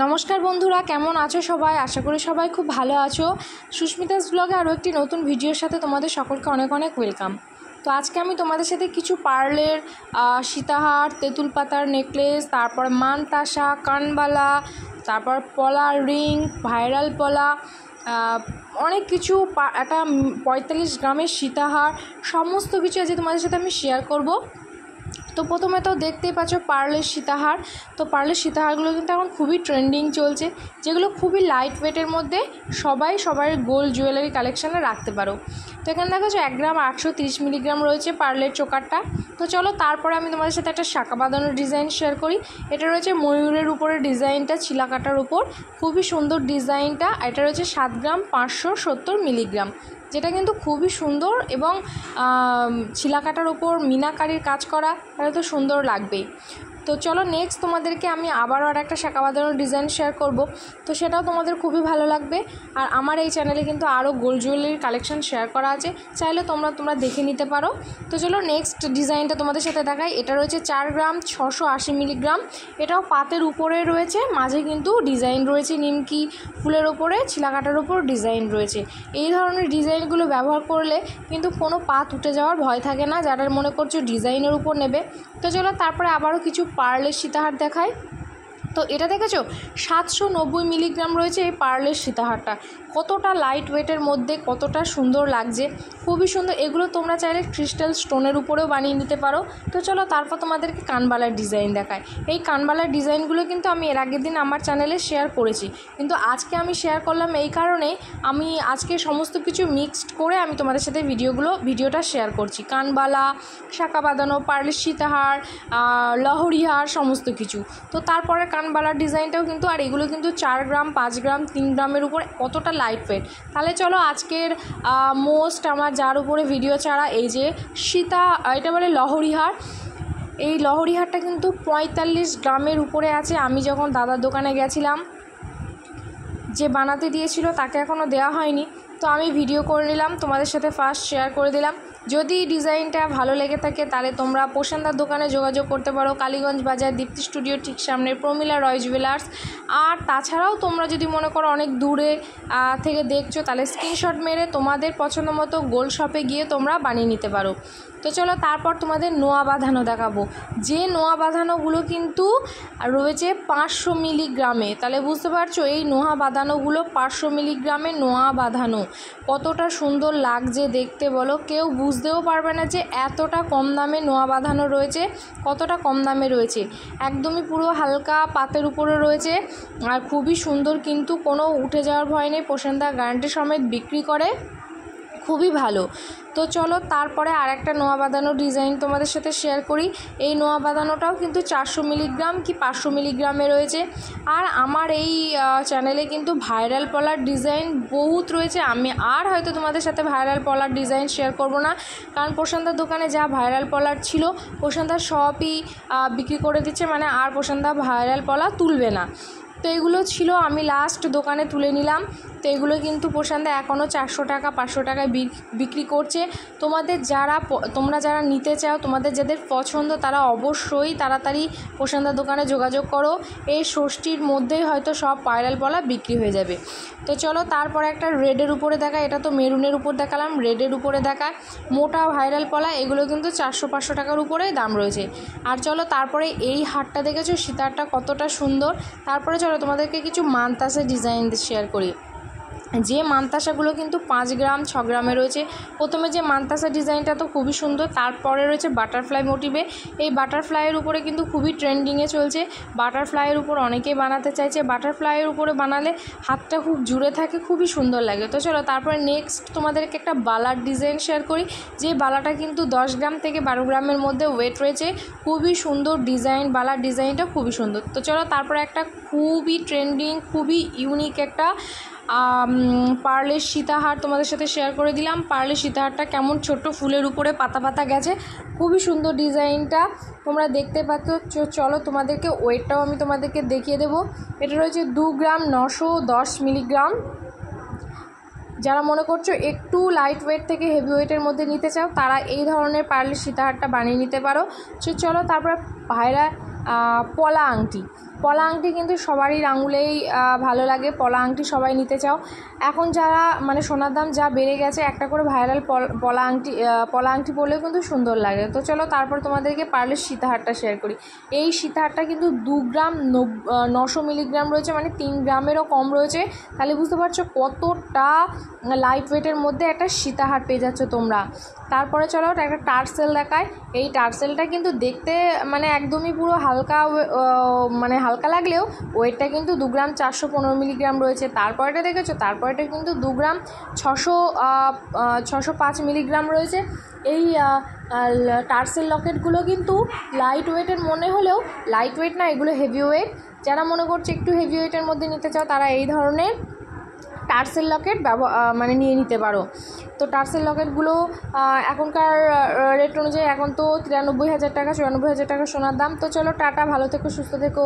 নমস্কার বন্ধুরা, কেমন আছো সবাই? আশা করি সবাই খুব ভালো আছো। সুস্মিতাস ব্লগে আরও একটি নতুন ভিডিওর সাথে তোমাদের সকলকে অনেক অনেক ওয়েলকাম। তো আজকে আমি তোমাদের সাথে কিছু পার্লের সীতাহার, তেঁতুল পাতার নেকলেস, তারপর মানতাসা, কানবালা, তারপর পলা রিং, ভাইরাল পলা, অনেক কিছু একটা 45 গ্রামের সীতাহার, সমস্ত কিছু আজকে তোমাদের সাথে আমি শেয়ার করব। তো প্রথমে তো দেখতেই পাচ্ছ পার্লের সীতাহার। তো পার্লের সীতাহারগুলো কিন্তু এখন খুবই ট্রেন্ডিং চলছে, যেগুলো খুবই লাইট ওয়েটের মধ্যে সবার গোল্ড জুয়েলারি কালেকশানে রাখতে পারো। তো এখানে দেখো 1 গ্রাম 830 মিলিগ্রাম রয়েছে পার্লের চোকারটা। তো চলো তারপরে আমি তোমাদের সাথে একটা শাঁখা বাঁধানোর ডিজাইন শেয়ার করি। এটা রয়েছে ময়ূরের উপরে ডিজাইনটা, ছিলা কাটার উপর, খুবই সুন্দর ডিজাইনটা। এটা রয়েছে 7 গ্রাম 570 মিলিগ্রাম, যেটা কিন্তু খুবই সুন্দর এবং ছিলাকাটার ওপর মিনাকারির কাজ করা, তাহলে তো সুন্দর লাগবেই। তো চলো নেক্সট তোমাদেরকে আমি আবারও আর একটা শাঁখা বাঁধানোর ডিজাইন শেয়ার করব, তো সেটাও তোমাদের খুবই ভালো লাগবে। আর আমার এই চ্যানেলে কিন্তু আরও গোল্ড জুয়েলারির কালেকশন শেয়ার করা আছে, চাইলে তোমরা দেখে নিতে পারো। তো চলো নেক্সট ডিজাইনটা তোমাদের সাথে দেখাই। এটা রয়েছে 4 গ্রাম 680 মিলিগ্রাম। এটাও পাতের উপরে রয়েছে, মাঝে কিন্তু ডিজাইন রয়েছে নিমকি ফুলের ওপরে, ছিলাকাটার ওপর ডিজাইন রয়েছে। এই ধরনের ডিজাইনগুলো ব্যবহার করলে কিন্তু কোনো পাত উঠে যাওয়ার ভয় থাকে না, যারা মনে করছো ডিজাইনের উপর নেবে। তো চলো তারপরে আবারও কিছু পার্লের সীতাহার দেখায়। তো এটা দেখেছো 790 মিলিগ্রাম রয়েছে এই পার্লের সীতাহারটা। কতটা লাইট ওয়েটের মধ্যে কতটা সুন্দর লাগছে, খুবই সুন্দর। এগুলো তোমরা চাইলে ক্রিস্টাল স্টোনের উপরেও বানিয়ে নিতে পারো। তো চলো তারপর তোমাদেরকে কানবালার ডিজাইন দেখায়। এই কানবালার ডিজাইনগুলো কিন্তু আমি এর আগের দিন আমার চ্যানেলে শেয়ার করেছি, কিন্তু আজকে আমি শেয়ার করলাম এই কারণে, আমি আজকে সমস্ত কিছু মিক্সড করে আমি তোমাদের সাথে ভিডিওটা শেয়ার করছি। কানবালা, শাঁখা বাঁধানো, পার্লের সীতাহার, লহরিহার, সমস্ত কিছু। তো তারপরে কানবালার ডিজাইনটাও কিন্তু, আর এগুলো কিন্তু 4 গ্রাম 5 গ্রাম 3 গ্রামের উপর, কতটা লাইট ওয়েট। তাহলে চলো আজকের মোস্ট আমার যার উপরে ভিডিও ছাড়া, এই যে এটা বলে লহরিহার। এই লহরিহারটা কিন্তু 45 গ্রামের উপরে আছে। আমি যখন দাদার দোকানে গেছিলাম, যে বানাতে দিয়েছিল তাকে এখনও দেওয়া হয়নি, তো আমি ভিডিও করে নিলাম, তোমাদের সাথে ফার্স্ট শেয়ার করে দিলাম। যদি ডিজাইনটা ভালো লেগে থাকে তাহলে তোমরা প্রশান্তার দোকানে যোগাযোগ করতে পারো, কালীগঞ্জ বাজার, দীপ্তি স্টুডিও ঠিক সামনে, প্রমিলা রয় জুয়েলার্স। আর তাছাড়াও তোমরা যদি মনে করো অনেক দূরে থেকে দেখছো, তাহলে স্ক্রিনশট মেরে তোমাদের পছন্দ মতো গোল্ড শপে গিয়ে তোমরা বানিয়ে নিতে পারো। তো চলো তারপর তোমাদের নোয়া বাঁধানো দেখাবো। যে নোয়া বাঁধানোগুলো কিন্তু রয়েছে 500 মিলিগ্রামে, তাহলে বুঝতে পারছো এই নোয়া বাঁধানোগুলো 500 মিলিগ্রামে নোয়া বাঁধানো, কতটা সুন্দর লাগছে দেখতে বলো। কেউ বুঝতেও পারবে না যে এতটা কম দামে নোয়া বাঁধানো রয়েছে, কতটা কম দামে রয়েছে। একদমই পুরো হালকা পাতের উপরে রয়েছে, আর খুবই সুন্দর, কিন্তু কোনো উঠে যাওয়ার ভয় নেই। প্রশান্তা গ্যারান্টি সমেত বিক্রি করে, খুবই ভালো। তো চলো তারপরে আর একটা নোয়া বাঁধানো ডিজাইন তোমাদের সাথে শেয়ার করি। এই নোয়া বাঁধানোটাও কিন্তু 400 মিলিগ্রাম কি 500 মিলিগ্রামে রয়েছে। আর আমার এই চ্যানেলে কিন্তু ভাইরাল পলার ডিজাইন বহুত রয়েছে। আমি আর হয়তো তোমাদের সাথে ভাইরাল পলার ডিজাইন শেয়ার করব না, কারণ প্রশান্তার দোকানে যা ভাইরাল পলার ছিল প্রশান্তা সবই বিক্রি করে দিচ্ছে, মানে আর প্রশান্তা ভাইরাল পলা তুলবে না। তো এগুলো ছিল, আমি লাস্ট দোকানে তুলে নিলাম। তো এগুলো কিন্তু প্রশান্তা এখনও 400 টাকা 500 টাকায় বিক্রি করছে। তোমরা যারা নিতে চাও, তোমাদের যাদের পছন্দ, তারা অবশ্যই তাড়াতাড়ি প্রশান্তার দোকানে যোগাযোগ করো। এই ষষ্ঠীর মধ্যেই হয়তো সব ভাইরাল পলা বিক্রি হয়ে যাবে। তো চলো তারপরে একটা রেডের উপরে দেখায়। এটা তো মেরুনের উপর দেখালাম, রেডের উপরে দেখায় মোটা ভাইরাল পলা। এগুলো কিন্তু 400-500 টাকার উপরেই দাম রয়েছে। আর চলো তারপরে এই হারটা দেখেছো সীতাহারটা কতটা সুন্দর। তারপরে চলো তোমাদেরকে কিছু মানতাসের ডিজাইন শেয়ার করি। যে মানতাসাগুলো কিন্তু 5 গ্রাম 6 গ্রামে রয়েছে। প্রথমে যে মানতাসা ডিজাইনটা তো খুবই সুন্দর, তারপরে রয়েছে বাটারফ্লাই মোটিভে। এই বাটারফ্লাইয়ের উপরে কিন্তু খুবই ট্রেন্ডিংয়ে চলছে। বাটারফ্লাইয়ের উপর অনেকেই বানাতে চাইছে, বাটারফ্লাইয়ের উপরে বানালে হাতটা খুব জুড়ে থাকে, খুবই সুন্দর লাগে। তো চলো তারপরে নেক্সট তোমাদেরকে একটা বালার ডিজাইন শেয়ার করি। যে বালাটা কিন্তু 10 গ্রাম থেকে 12 গ্রামের মধ্যে ওয়েট রয়েছে, খুবই সুন্দর ডিজাইন, বালার ডিজাইনটা খুবই সুন্দর। তো চলো তারপরে একটা খুবই ট্রেন্ডিং, খুবই ইউনিক একটা পার্লের সীতাহার তোমাদের সাথে শেয়ার করে দিলাম। পার্লের সীতাহারটা কেমন ছোট্ট ফুলের উপরে পাতা পাতা গেছে, খুবই সুন্দর ডিজাইনটা তোমরা দেখতে পাচ্ছ। চলো তোমাদেরকে ওয়েটটাও আমি তোমাদেরকে দেখিয়ে দেবো। এটা রয়েছে 2 গ্রাম 910 মিলিগ্রাম। যারা মনে করছো একটু লাইট ওয়েট থেকে হেভি ওয়েটের মধ্যে নিতে চাও, তারা এই ধরনের পার্লের সীতাহারটা বানিয়ে নিতে পারো। চলো তারপরে পলা আংটি। পলা আংটি কিন্তু সবারই আঙুলেই ভালো লাগে, পলা আংটি সবাই নিতে চাও। এখন যারা মানে সোনার দাম যা বেড়ে গেছে, একটা করে ভাইরাল পলা আংটি পরলেও কিন্তু সুন্দর লাগে। তো চলো তারপর তোমাদেরকে পার্লের সীতাহারটা শেয়ার করি। এই সীতাহারটা কিন্তু 2 গ্রাম 900 মিলিগ্রাম রয়েছে, মানে 3 গ্রামেরও কম রয়েছে। তাহলে বুঝতে পারছো কতটা লাইট ওয়েটের মধ্যে একটা সীতাহার পেয়ে যাচ্ছ তোমরা। তারপরে চলো একটা টার্সেল দেখায়। এই টার্সেলটা কিন্তু দেখতে মানে একদমই পুরো হালকা, মানে হালকা লাগলেও ওয়েটটা কিন্তু 2 গ্রাম 415 মিলিগ্রাম রয়েছে। তারপরেটা দেখেছো, তারপরেটা কিন্তু 2 গ্রাম 605 মিলিগ্রাম রয়েছে। এই টার্সেল লকেটগুলো কিন্তু লাইট ওয়েটের মনে হলেও লাইট ওয়েট না, এগুলো হেভি ওয়েট। যারা মনে করছে একটু হেভি ওয়েটের মধ্যে নিতে চাও, তারা এই ধরনের টার্সেল লকেট মানে নিয়ে নিতে পারো। তো টার্সেল লকেটগুলো এখনকার রেট অনুযায়ী এখন তো 93,000 টাকা 94,000 টাকা সোনার দাম। তো চলো টাটা, ভালো থেকো, সুস্থ থেকো।